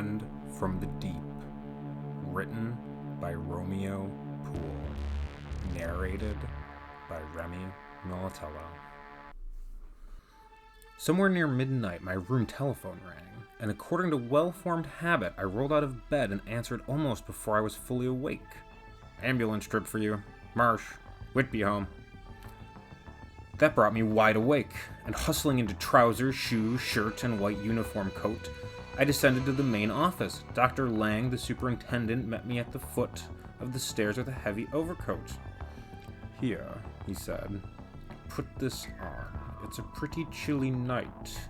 Friend from the Deep, written by Romeo, Poole, narrated by Remy, Militello. Somewhere near midnight, my room telephone rang, and according to well-formed habit, I rolled out of bed and answered almost before I was fully awake. "Ambulance trip for you. Marsh. Whitby home." That brought me wide awake, and hustling into trousers, shoes, shirt, and white uniform coat, I descended to the main office. Dr. Lang, the superintendent, met me at the foot of the stairs with a heavy overcoat. "Here," he said, "put this on. It's a pretty chilly night.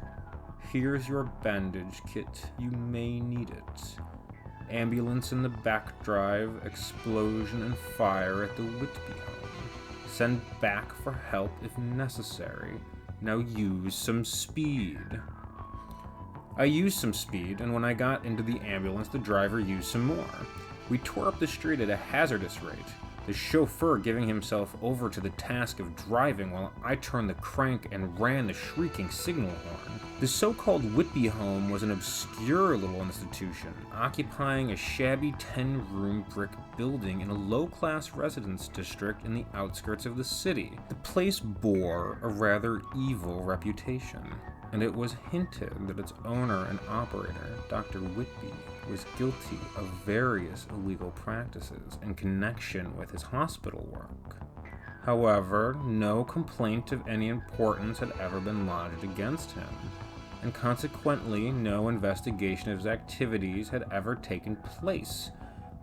Here's your bandage kit. You may need it. Ambulance in the back drive, explosion and fire at the Whitby home. Send back for help if necessary. Now use some speed." I used some speed, and when I got into the ambulance, the driver used some more. We tore up the street at a hazardous rate, the chauffeur giving himself over to the task of driving while I turned the crank and ran the shrieking signal horn. The so-called Whitby home was an obscure little institution, occupying a shabby 10-room brick building in a low-class residence district in the outskirts of the city. The place bore a rather evil reputation, and it was hinted that its owner and operator, Dr. Whitby, was guilty of various illegal practices in connection with his hospital work. However, no complaint of any importance had ever been lodged against him, and consequently no investigation of his activities had ever taken place,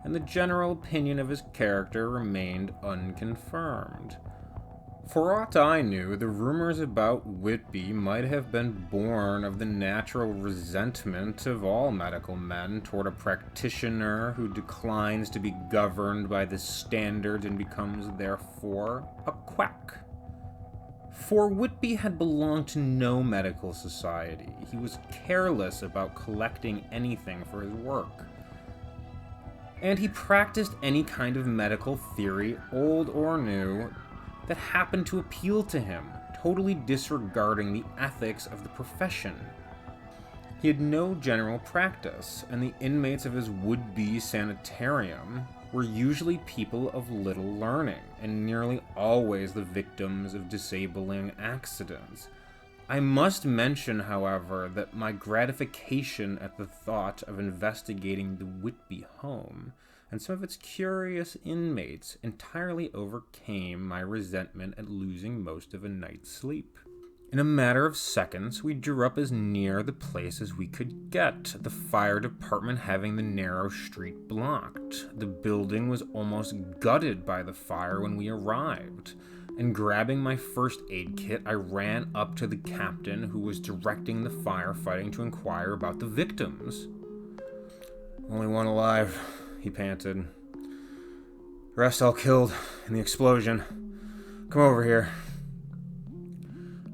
and the general opinion of his character remained unconfirmed. For aught I knew, the rumors about Whitby might have been born of the natural resentment of all medical men toward a practitioner who declines to be governed by the standards and becomes, therefore, a quack. For Whitby had belonged to no medical society. He was careless about collecting anything for his work, and he practiced any kind of medical theory, old or new, that happened to appeal to him, totally disregarding the ethics of the profession. He had no general practice, and the inmates of his would-be sanitarium were usually people of little learning, and nearly always the victims of disabling accidents. I must mention, however, that my gratification at the thought of investigating the Whitby home and some of its curious inmates entirely overcame my resentment at losing most of a night's sleep. In a matter of seconds, we drew up as near the place as we could get, the fire department having the narrow street blocked. The building was almost gutted by the fire when we arrived, and grabbing my first aid kit, I ran up to the captain who was directing the firefighting to inquire about the victims. "Only one alive," he panted. "The rest all killed in the explosion. Come over here."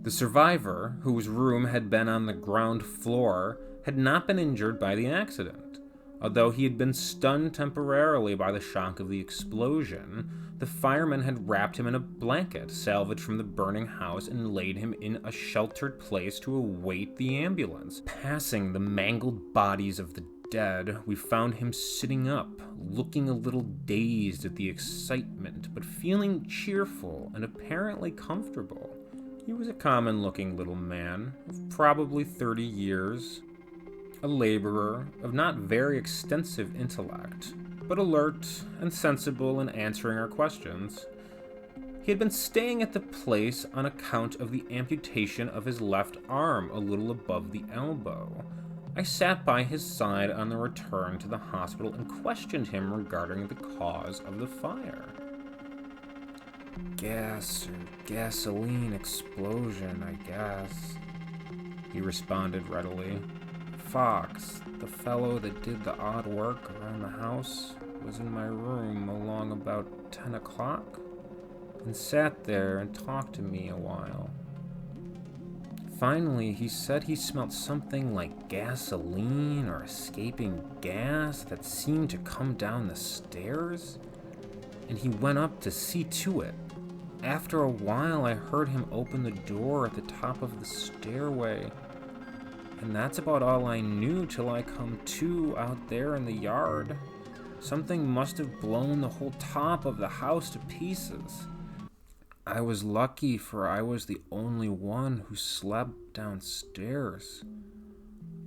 The survivor, whose room had been on the ground floor, had not been injured by the accident. Although he had been stunned temporarily by the shock of the explosion, the firemen had wrapped him in a blanket salvaged from the burning house and laid him in a sheltered place to await the ambulance. Passing the mangled bodies of the dead, we found him sitting up, looking a little dazed at the excitement, but feeling cheerful and apparently comfortable. He was a common-looking little man, of probably 30 years, a laborer of not very extensive intellect, but alert and sensible in answering our questions. He had been staying at the place on account of the amputation of his left arm a little above the elbow. I sat by his side on the return to the hospital and questioned him regarding the cause of the fire. "Gas or gasoline explosion, I guess," he responded readily. "Fox, the fellow that did the odd work around the house, was in my room along about 10 o'clock and sat there and talked to me a while. Finally, he said he smelled something like gasoline or escaping gas that seemed to come down the stairs, and he went up to see to it. After a while, I heard him open the door at the top of the stairway. And that's about all I knew till I come to out there in the yard. Something must have blown the whole top of the house to pieces. I was lucky, for I was the only one who slept downstairs.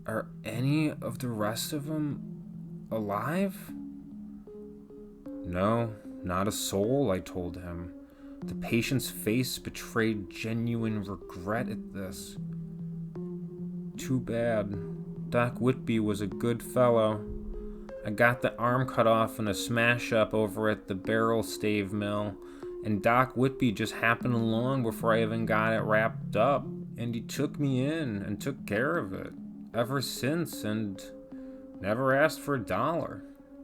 Are any of the rest of them alive? No, not a soul, I told him. The patient's face betrayed genuine regret at this. Too bad. Doc Whitby was a good fellow. I got the arm cut off in a smash-up over at the barrel stave mill, and Doc Whitby just happened along before I even got it wrapped up, and he took me in and took care of it ever since, and never asked for $1.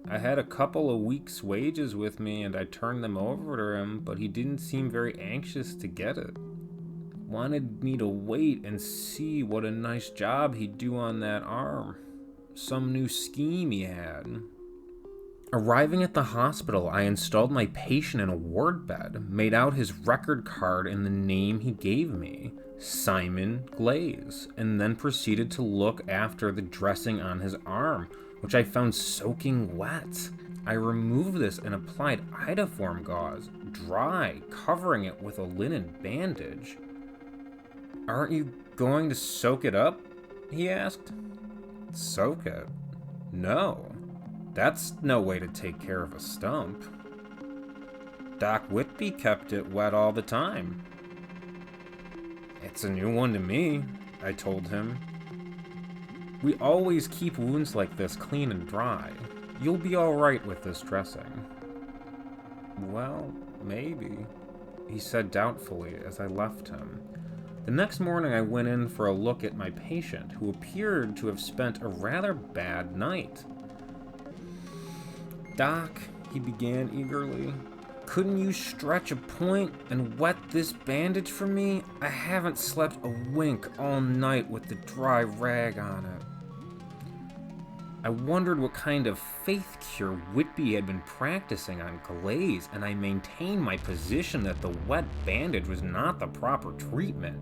I had a couple of weeks' wages with me, and I turned them over to him, but he didn't seem very anxious to get it. Wanted me to wait and see what a nice job he'd do on that arm. Some new scheme he had. Arriving at the hospital, I installed my patient in a ward bed, made out his record card and the name he gave me, Simon Glaze, and then proceeded to look after the dressing on his arm, which I found soaking wet. I removed this and applied iodoform gauze, dry, covering it with a linen bandage. Aren't you going to soak it up? He asked. Soak it? No. That's no way to take care of a stump. Doc Whitby kept it wet all the time. It's a new one to me, I told him. We always keep wounds like this clean and dry. You'll be all right with this dressing. Well, maybe, he said doubtfully as I left him. The next morning I went in for a look at my patient, who appeared to have spent a rather bad night. Doc, he began eagerly, couldn't you stretch a point and wet this bandage for me? I haven't slept a wink all night with the dry rag on it. I wondered what kind of faith cure Whitby had been practicing on Glaze, and I maintained my position that the wet bandage was not the proper treatment.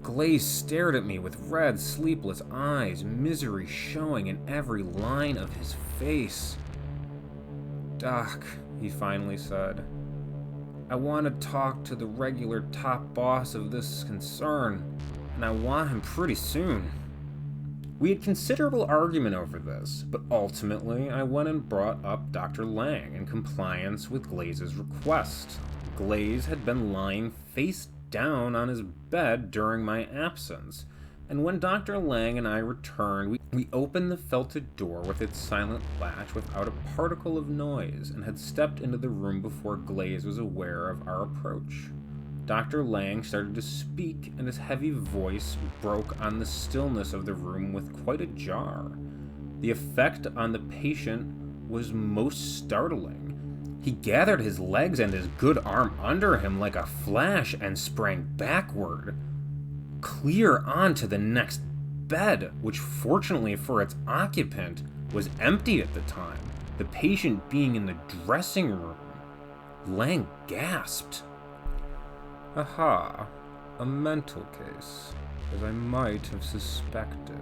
Glaze stared at me with red, sleepless eyes, misery showing in every line of his face. Doc, he finally said, I want to talk to the regular top boss of this concern, and I want him pretty soon. We had considerable argument over this, but ultimately I went and brought up Dr. Lang in compliance with Glaze's request. Glaze had been lying face down on his bed during my absence, and when Dr. Lang and I returned, we opened the felted door with its silent latch without a particle of noise, and had stepped into the room before Glaze was aware of our approach. Dr. Lang started to speak, and his heavy voice broke on the stillness of the room with quite a jar. The effect on the patient was most startling. He gathered his legs and his good arm under him like a flash and sprang backward, clear onto the next bed, which fortunately for its occupant was empty at the time, the patient being in the dressing room. Lang gasped. Aha, a mental case, as I might have suspected.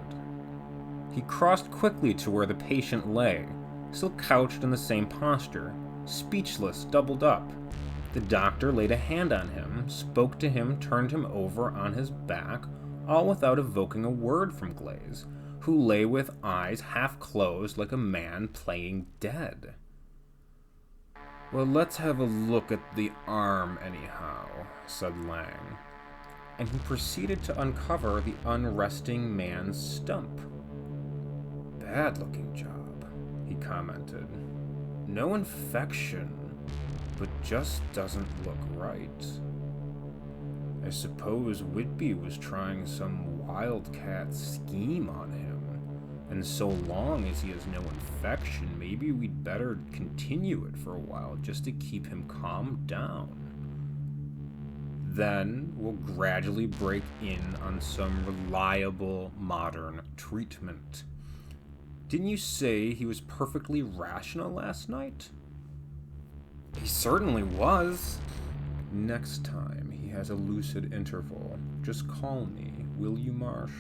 He crossed quickly to where the patient lay, still couched in the same posture, speechless, doubled up. The doctor laid a hand on him, spoke to him, turned him over on his back, all without evoking a word from Glaze, who lay with eyes half closed like a man playing dead. Well, let's have a look at the arm anyhow, said Lang, and he proceeded to uncover the unresting man's stump. Bad-looking job, he commented. No infection, but just doesn't look right. I suppose Whitby was trying some wildcat scheme on him, and so long as he has no infection, maybe we'd better continue it for a while just to keep him calmed down. Then we'll gradually break in on some reliable modern treatment. Didn't you say he was perfectly rational last night? He certainly was. Next time he has a lucid interval, just call me, will you, Marsh?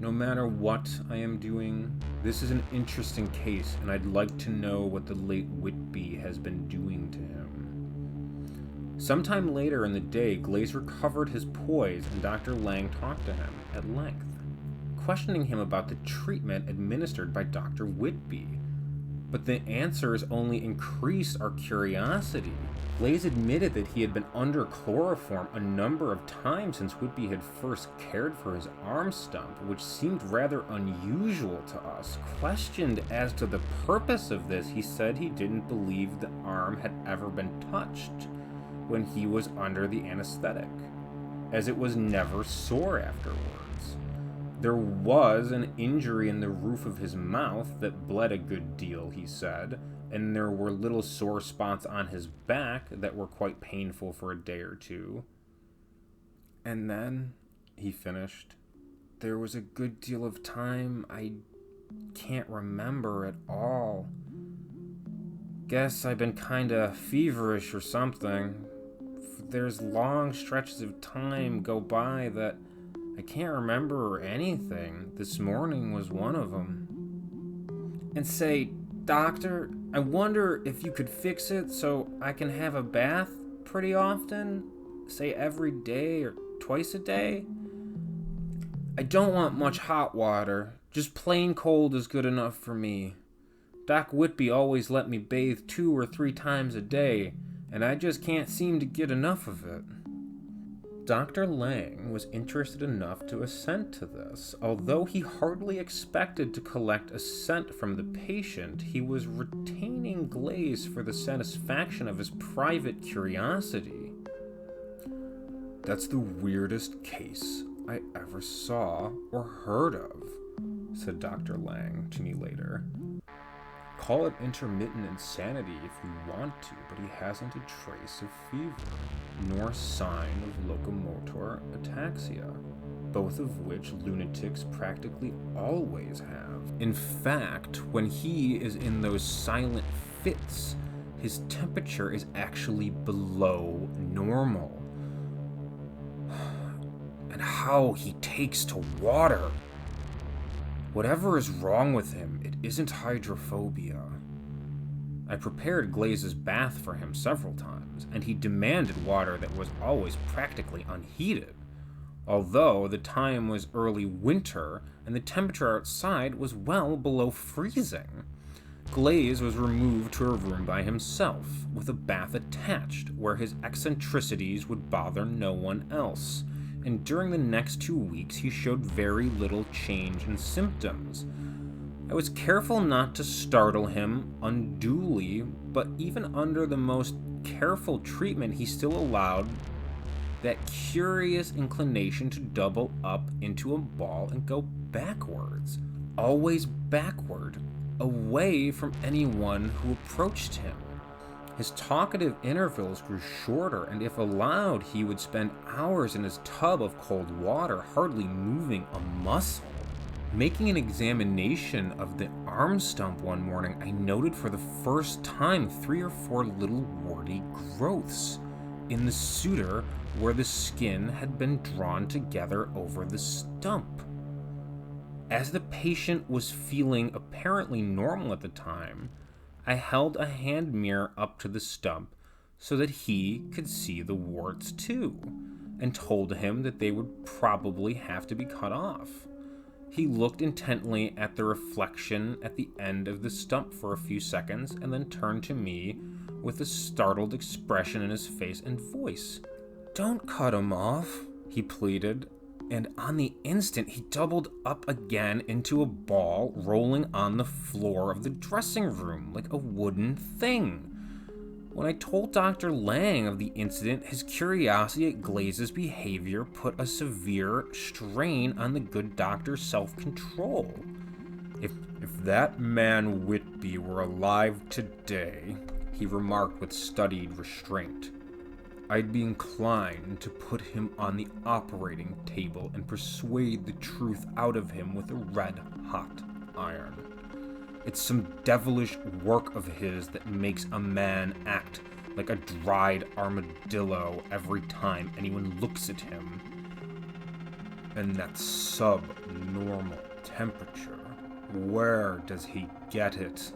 No matter what I am doing, this is an interesting case, and I'd like to know what the late Whitby has been doing to him. Sometime later in the day, Glaze recovered his poise, and Dr. Lang talked to him at length, questioning him about the treatment administered by Dr. Whitby. But the answers only increased our curiosity. Glaze admitted that he had been under chloroform a number of times since Whitby had first cared for his arm stump, which seemed rather unusual to us. Questioned as to the purpose of this, he said he didn't believe the arm had ever been touched when he was under the anesthetic, as it was never sore afterwards. There was an injury in the roof of his mouth that bled a good deal, he said, and there were little sore spots on his back that were quite painful for a day or two. And then, he finished, there was a good deal of time I can't remember at all. Guess I've been kinda feverish or something. There's long stretches of time go by that I can't remember anything. This morning was one of them. And say, Doctor, I wonder if you could fix it so I can have a bath pretty often? Say every day or twice a day? I don't want much hot water. Just plain cold is good enough for me. Doc Whitby always let me bathe 2 or 3 times a day, and I just can't seem to get enough of it. Dr. Lang was interested enough to assent to this. Although he hardly expected to collect assent from the patient, he was retaining Glaze for the satisfaction of his private curiosity. That's the weirdest case I ever saw or heard of, said Dr. Lang to me later. Call it intermittent insanity if you want to, but he hasn't a trace of fever, nor sign of locomotor ataxia, both of which lunatics practically always have. In fact, when he is in those silent fits, his temperature is actually below normal. And how he takes to water! Whatever is wrong with him, it isn't hydrophobia. I prepared Glaze's bath for him several times, and he demanded water that was always practically unheated, although the time was early winter and the temperature outside was well below freezing. Glaze was removed to a room by himself, with a bath attached, where his eccentricities would bother no one else. And during the next 2 weeks, he showed very little change in symptoms. I was careful not to startle him unduly, but even under the most careful treatment, he still allowed that curious inclination to double up into a ball and go backwards, always backward, away from anyone who approached him. His talkative intervals grew shorter, and if allowed, he would spend hours in his tub of cold water, hardly moving a muscle. Making an examination of the arm stump one morning, I noted for the first time 3 or 4 little warty growths in the suture where the skin had been drawn together over the stump. As the patient was feeling apparently normal at the time, I held a hand mirror up to the stump so that he could see the warts too, and told him that they would probably have to be cut off. He looked intently at the reflection at the end of the stump for a few seconds and then turned to me with a startled expression in his face and voice. "Don't cut him off," he pleaded. And on the instant, he doubled up again into a ball, rolling on the floor of the dressing room like a wooden thing. When I told Dr. Lang of the incident, his curiosity at Glaze's behavior put a severe strain on the good doctor's self-control. If that man Whitby were alive today, he remarked with studied restraint, I'd be inclined to put him on the operating table and persuade the truth out of him with a red-hot iron. It's some devilish work of his that makes a man act like a dried armadillo every time anyone looks at him. And that subnormal temperature, where does he get it?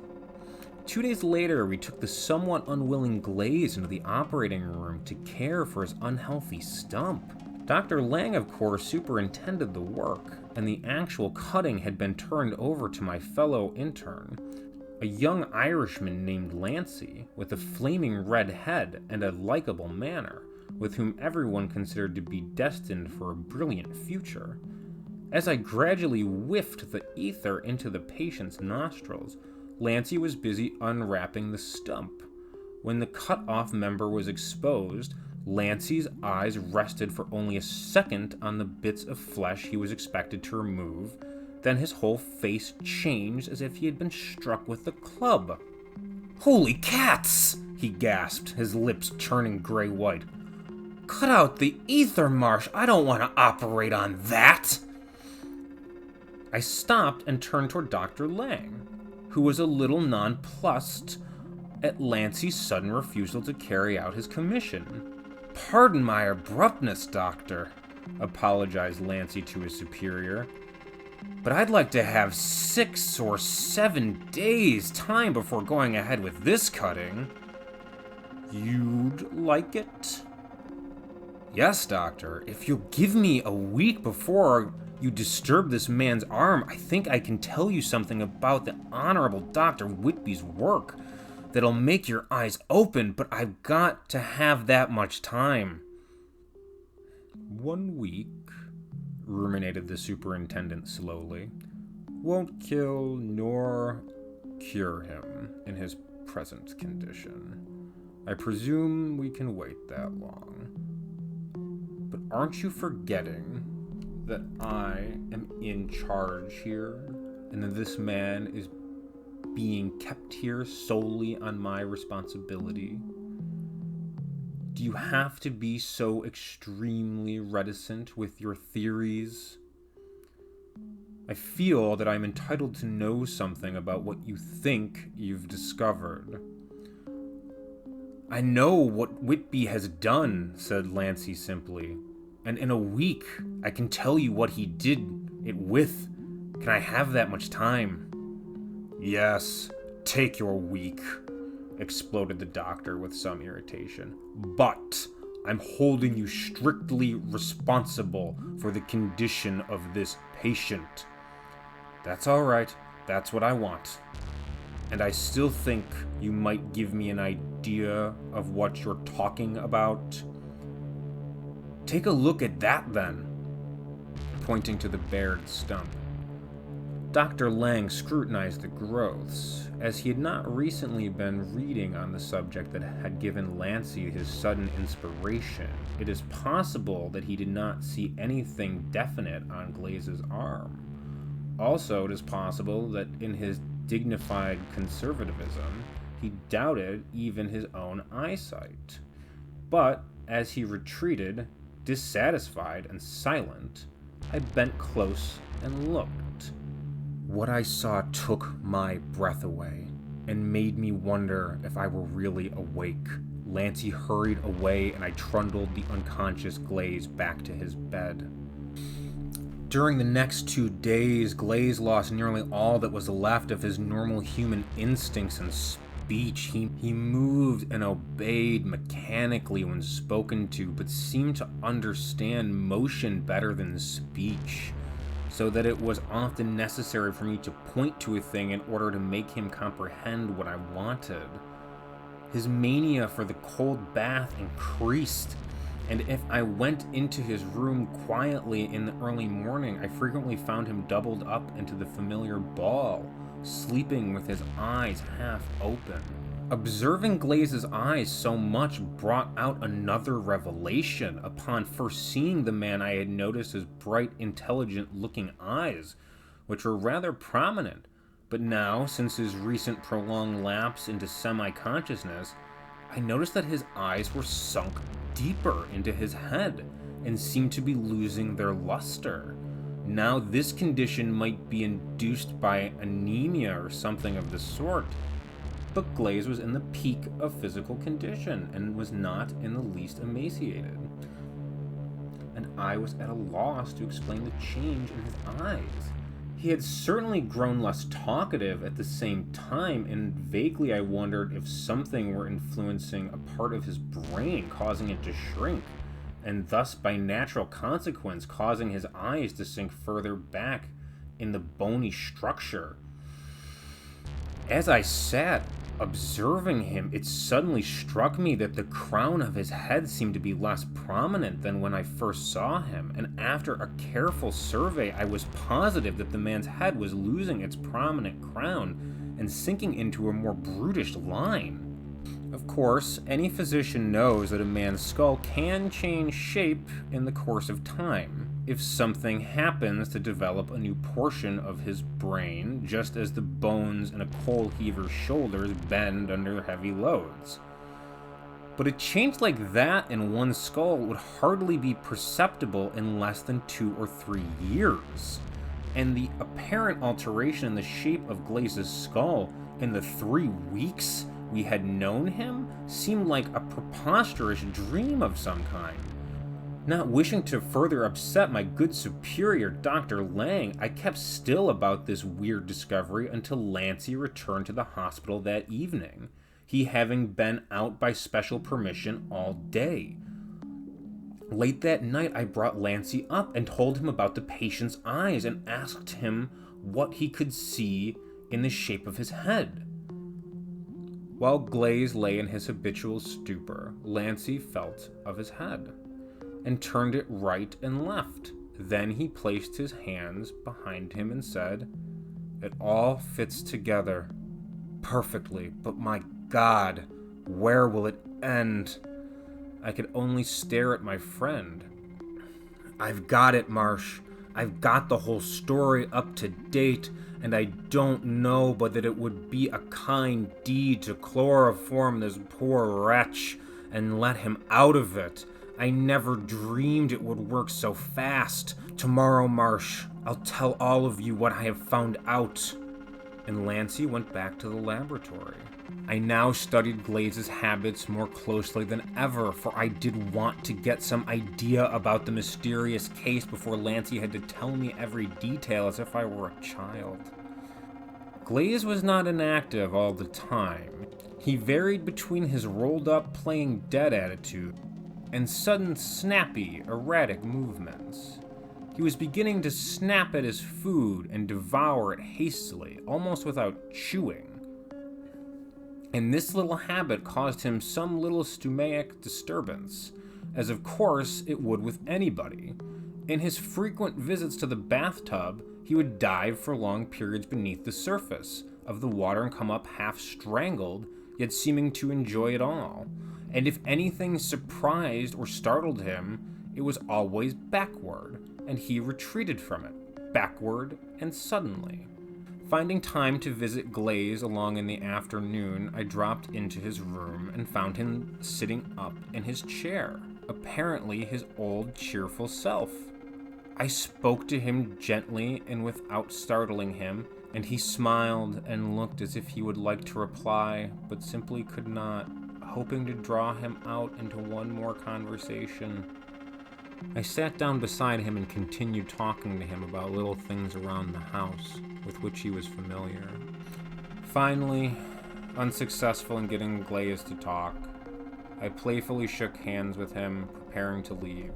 2 days later, we took the somewhat unwilling Glaze into the operating room to care for his unhealthy stump. Dr. Lang, of course, superintended the work, and the actual cutting had been turned over to my fellow intern, a young Irishman named Lancey, with a flaming red head and a likable manner, with whom everyone considered to be destined for a brilliant future. As I gradually whiffed the ether into the patient's nostrils, Lancey was busy unwrapping the stump. When the cut-off member was exposed, Lancey's eyes rested for only a second on the bits of flesh he was expected to remove, then his whole face changed as if he had been struck with a club. "Holy cats!" he gasped, his lips turning gray-white. "Cut out the ether, Marsh! I don't want to operate on that!" I stopped and turned toward Dr. Lang, who was a little nonplussed at Lancey's sudden refusal to carry out his commission. "Pardon my abruptness, Doctor," apologized Lancey to his superior, "but I'd like to have 6 or 7 days' time before going ahead with this cutting." "You'd like it?" "Yes, Doctor. If you'll give me a week before you disturb this man's arm, I think I can tell you something about the Honorable Dr. Whitby's work that'll make your eyes open, but I've got to have that much time." "1 week," ruminated the superintendent slowly, "won't kill nor cure him in his present condition. I presume we can wait that long. But aren't you forgetting that I am in charge here, and that this man is being kept here solely on my responsibility? Do you have to be so extremely reticent with your theories? I feel that I'm entitled to know something about what you think you've discovered." "I know what Whitby has done," said Lancey simply, "and in a week I can tell you what he did it with. Can I have that much time?" "Yes, take your week," exploded the doctor with some irritation. "But I'm holding you strictly responsible for the condition of this patient." "That's all right. That's what I want. And I still think you might give me an idea of what you're talking about." "Take a look at that, then," pointing to the bared stump. Dr. Lang scrutinized the growths, as he had not recently been reading on the subject that had given Lancey his sudden inspiration. It is possible that he did not see anything definite on Glaze's arm. Also, it is possible that in his dignified conservatism, he doubted even his own eyesight. But as he retreated, dissatisfied and silent, I bent close and looked. What I saw took my breath away and made me wonder if I were really awake. Lancey hurried away and I trundled the unconscious Glaze back to his bed. During the next 2 days, Glaze lost nearly all that was left of his normal human instincts and speech. He moved and obeyed mechanically when spoken to, but seemed to understand motion better than speech, so that it was often necessary for me to point to a thing in order to make him comprehend what I wanted. His mania for the cold bath increased, and if I went into his room quietly in the early morning, I frequently found him doubled up into the familiar ball, sleeping with his eyes half open. Observing Glaze's eyes so much brought out another revelation. Upon first seeing the man, I had noticed his bright, intelligent-looking eyes, which were rather prominent, but now, since his recent prolonged lapse into semi-consciousness, I noticed that his eyes were sunk deeper into his head and seemed to be losing their luster. Now, this condition might be induced by anemia or something of the sort, but Glaze was in the peak of physical condition and was not in the least emaciated. And I was at a loss to explain the change in his eyes. He had certainly grown less talkative at the same time, and vaguely I wondered if something were influencing a part of his brain, causing it to shrink, and thus by natural consequence causing his eyes to sink further back in the bony structure. As I sat observing him, it suddenly struck me that the crown of his head seemed to be less prominent than when I first saw him, and after a careful survey, I was positive that the man's head was losing its prominent crown and sinking into a more brutish line. Of course, any physician knows that a man's skull can change shape in the course of time if something happens to develop a new portion of his brain, just as the bones in a coal heaver's shoulders bend under heavy loads. But a change like that in one's skull would hardly be perceptible in less than 2 or 3 years. And the apparent alteration in the shape of Glaze's skull in the 3 weeks we had known him seemed like a preposterous dream of some kind. Not wishing to further upset my good superior, Dr. Lang, I kept still about this weird discovery until Lancey returned to the hospital that evening, he having been out by special permission all day. Late that night, I brought Lancey up and told him about the patient's eyes and asked him what he could see in the shape of his head. While Glaze lay in his habitual stupor, Lancey felt of his head and turned it right and left. Then he placed his hands behind him and said, "It all fits together perfectly, but my God, where will it end?" I could only stare at my friend. "I've got it, Marsh. I've got the whole story up to date, and I don't know but that it would be a kind deed to chloroform this poor wretch and let him out of it. I never dreamed it would work so fast. Tomorrow, Marsh, I'll tell all of you what I have found out." And Lancey went back to the laboratory. I now studied Glaze's habits more closely than ever, for I did want to get some idea about the mysterious case before Lancey had to tell me every detail as if I were a child. Glaze was not inactive all the time. He varied between his rolled-up playing dead attitude and sudden snappy, erratic movements. He was beginning to snap at his food and devour it hastily, almost without chewing. And this little habit caused him some little stomach disturbance, as of course it would with anybody. In his frequent visits to the bathtub, he would dive for long periods beneath the surface of the water and come up half strangled, yet seeming to enjoy it all. And if anything surprised or startled him, it was always backward, and he retreated from it, backward and suddenly. Finding time to visit Glaze along in the afternoon, I dropped into his room and found him sitting up in his chair, apparently his old cheerful self. I spoke to him gently and without startling him, and he smiled and looked as if he would like to reply, but simply could not, hoping to draw him out into one more conversation. I sat down beside him and continued talking to him about little things around the house with which he was familiar. Finally, unsuccessful in getting Glaze to talk, I playfully shook hands with him, preparing to leave.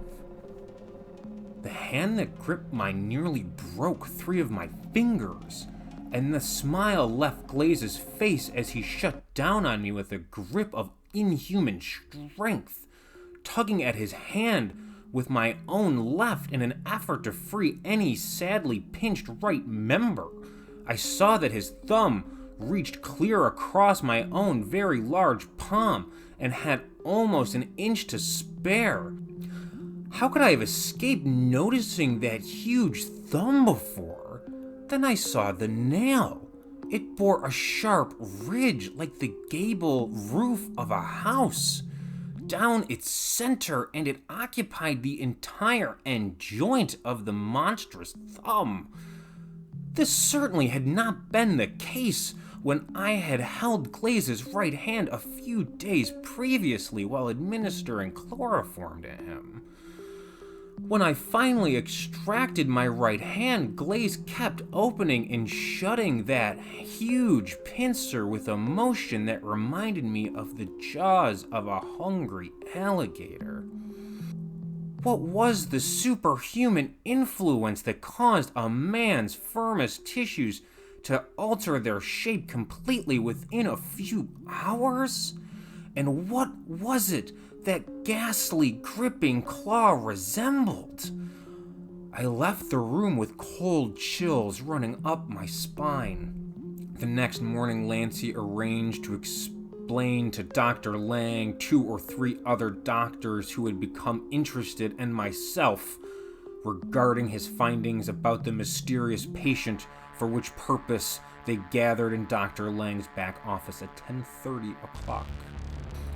The hand that gripped mine nearly broke 3 of my fingers, and the smile left Glaze's face as he shut down on me with a grip of inhuman strength, tugging at his hand with my own left in an effort to free any sadly pinched right member. I saw that his thumb reached clear across my own very large palm and had almost an inch to spare. How could I have escaped noticing that huge thumb before? Then I saw the nail. It bore a sharp ridge like the gable roof of a house down its center, and it occupied the entire end joint of the monstrous thumb. This certainly had not been the case when I had held Glaze's right hand a few days previously while administering chloroform to him. When I finally extracted my right hand, Glaze kept opening and shutting that huge pincer with a motion that reminded me of the jaws of a hungry alligator. What was the superhuman influence that caused a man's firmest tissues to alter their shape completely within a few hours? And what was it that ghastly, gripping claw resembled? I left the room with cold chills running up my spine. The next morning, Lancey arranged to explain to Dr. Lang, 2 or 3 other doctors who had become interested, and myself regarding his findings about the mysterious patient, for which purpose they gathered in Dr. Lang's back office at 10:30 o'clock.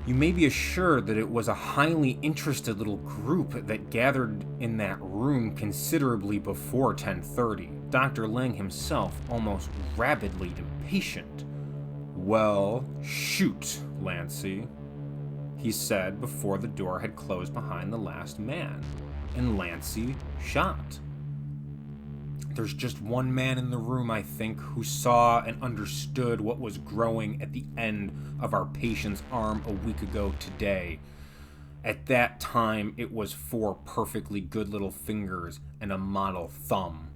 You may be assured that it was a highly interested little group that gathered in that room considerably before 10:30. Dr. Lang himself almost rabidly impatient. "Well, shoot, Lancey," he said before the door had closed behind the last man, and Lancey shot. There's just one man in the room, I think, who saw and understood what was growing at the end of our patient's arm a week ago today. At that time, it was 4 perfectly good little fingers and a model thumb.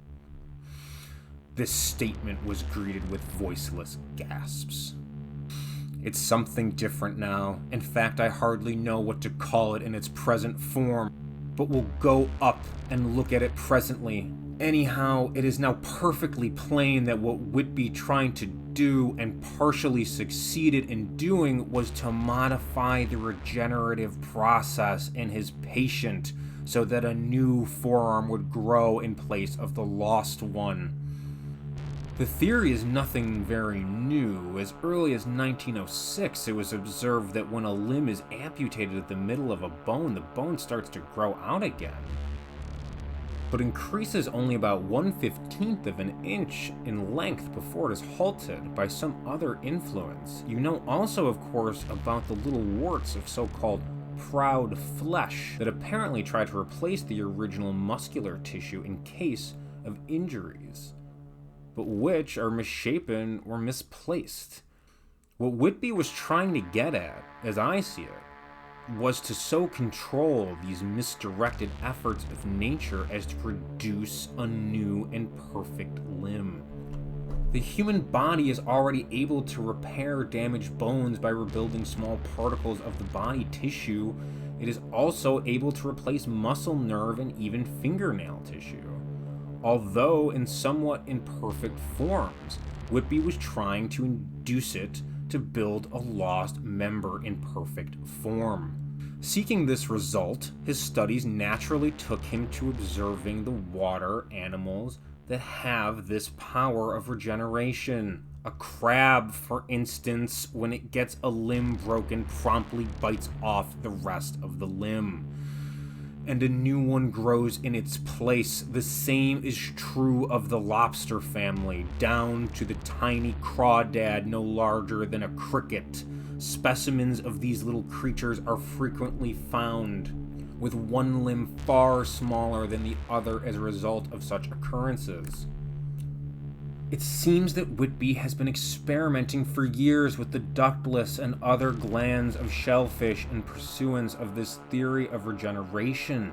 This statement was greeted with voiceless gasps. It's something different now. In fact, I hardly know what to call it in its present form, but we'll go up and look at it presently. Anyhow, it is now perfectly plain that what Whitby trying to do and partially succeeded in doing was to modify the regenerative process in his patient so that a new forearm would grow in place of the lost one. The theory is nothing very new. As early as 1906, it was observed that when a limb is amputated at the middle of a bone, the bone starts to grow out again, but increases only about 1/15 of an inch in length before it is halted by some other influence. You know also, of course, about the little warts of so-called proud flesh that apparently try to replace the original muscular tissue in case of injuries, but which are misshapen or misplaced. What Whitby was trying to get at, as I see it, was to so control these misdirected efforts of nature as to produce a new and perfect limb. The human body is already able to repair damaged bones by rebuilding small particles of the body tissue. It is also able to replace muscle, nerve, and even fingernail tissue, although in somewhat imperfect forms. Whitby was trying to induce it to build a lost member in perfect form. Seeking this result, his studies naturally took him to observing the water animals that have this power of regeneration. A crab, for instance, when it gets a limb broken, promptly bites off the rest of the limb, and a new one grows in its place. The same is true of the lobster family, down to the tiny crawdad no larger than a cricket. Specimens of these little creatures are frequently found, with one limb far smaller than the other as a result of such occurrences. It seems that Whitby has been experimenting for years with the ductless and other glands of shellfish in pursuance of this theory of regeneration,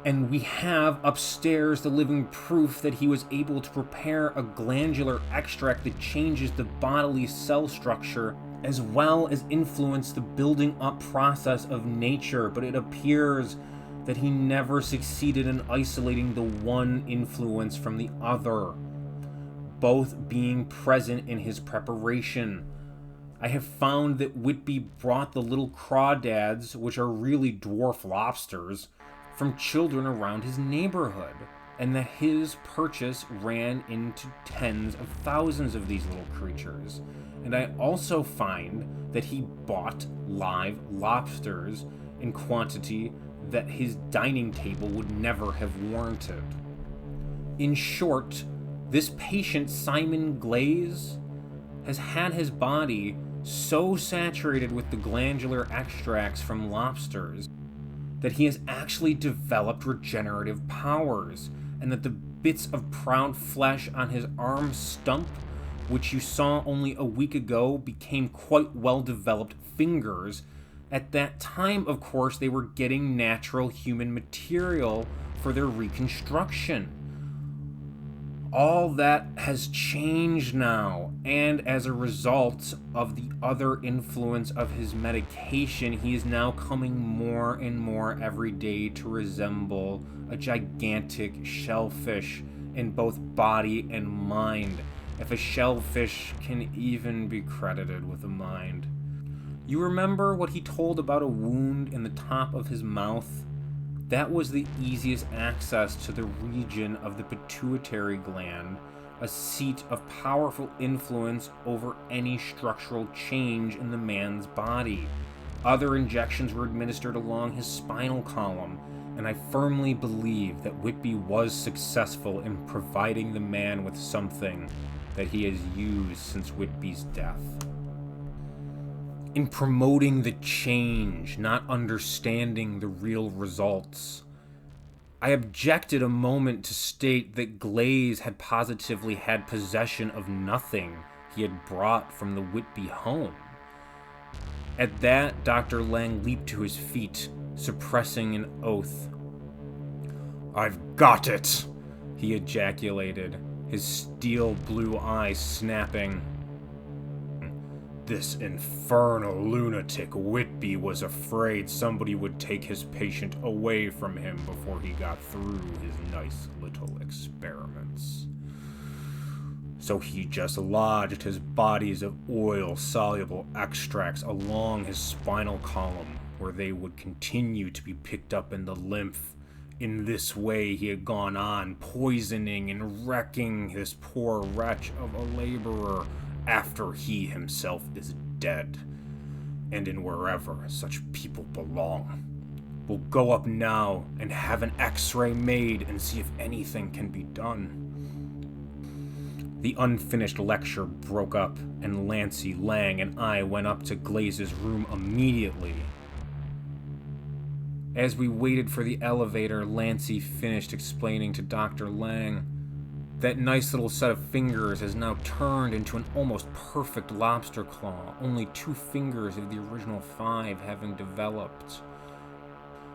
and we have upstairs the living proof that he was able to prepare a glandular extract that changes the bodily cell structure as well as influence the building up process of nature, but it appears that he never succeeded in isolating the one influence from the other, both being present in his preparation. I have found that Whitby brought the little crawdads, which are really dwarf lobsters, from children around his neighborhood, and that his purchase ran into tens of thousands of these little creatures. And I also find that he bought live lobsters in quantity that his dining table would never have warranted. In short, this patient, Simon Glaze, has had his body so saturated with the glandular extracts from lobsters that he has actually developed regenerative powers, and that the bits of proud flesh on his arm stump, which you saw only a week ago, became quite well-developed fingers. At that time, of course, they were getting natural human material for their reconstruction. All that has changed now, and as a result of the other influence of his medication, he is now coming more and more every day to resemble a gigantic shellfish in both body and mind, if a shellfish can even be credited with a mind. You remember what he told about a wound in the top of his mouth? That was the easiest access to the region of the pituitary gland, a seat of powerful influence over any structural change in the man's body. Other injections were administered along his spinal column, and I firmly believe that Whitby was successful in providing the man with something that he has used since Whitby's death. In promoting the change, not understanding the real results. I objected a moment to state that Glaze had positively had possession of nothing he had brought from the Whitby home. At that, Dr. Lang leaped to his feet, suppressing an oath. "I've got it!" he ejaculated, his steel blue eyes snapping. "This infernal lunatic Whitby was afraid somebody would take his patient away from him before he got through his nice little experiments. So he just lodged his bodies of oil-soluble extracts along his spinal column, where they would continue to be picked up in the lymph. In this way he had gone on, poisoning and wrecking this poor wretch of a laborer after he himself is dead, and in wherever such people belong. We'll go up now and have an X-ray made and see if anything can be done." The unfinished lecture broke up, and Lancey, Lang, and I went up to Glaze's room immediately. As we waited for the elevator, Lancey finished explaining to Dr. Lang. That nice little set of fingers has now turned into an almost perfect lobster claw, only 2 fingers of the original 5 having developed.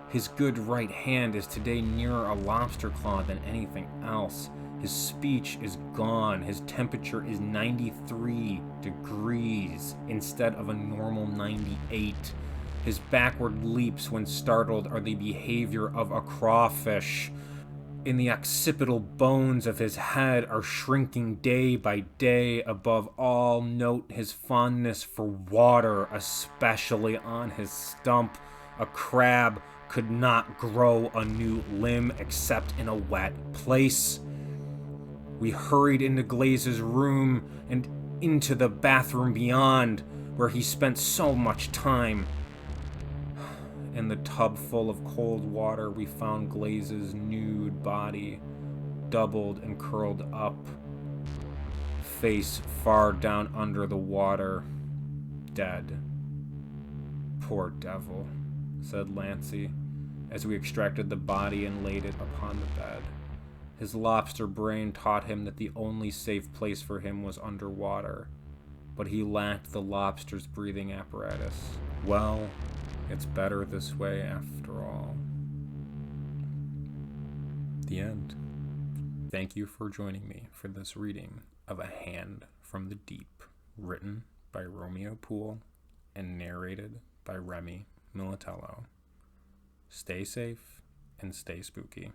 His good right hand is today nearer a lobster claw than anything else. His speech is gone. His temperature is 93 degrees instead of a normal 98. His backward leaps when startled are the behavior of a crawfish. In the occipital bones of his head are shrinking day by day. Above all, note his fondness for water, especially on his stump. A crab could not grow a new limb except in a wet place. We hurried into Glaze's room and into the bathroom beyond, where he spent so much time. In the tub full of cold water, we found Glaze's nude body, doubled and curled up, face far down under the water, dead. "Poor devil," said Lancey, as we extracted the body and laid it upon the bed. His lobster brain taught him that the only safe place for him was underwater, but he lacked the lobster's breathing apparatus. Well, it's better this way after all. The end. Thank you for joining me for this reading of A Hand from the Deep, written by Romeo Poole and narrated by Remy Militello. Stay safe and stay spooky.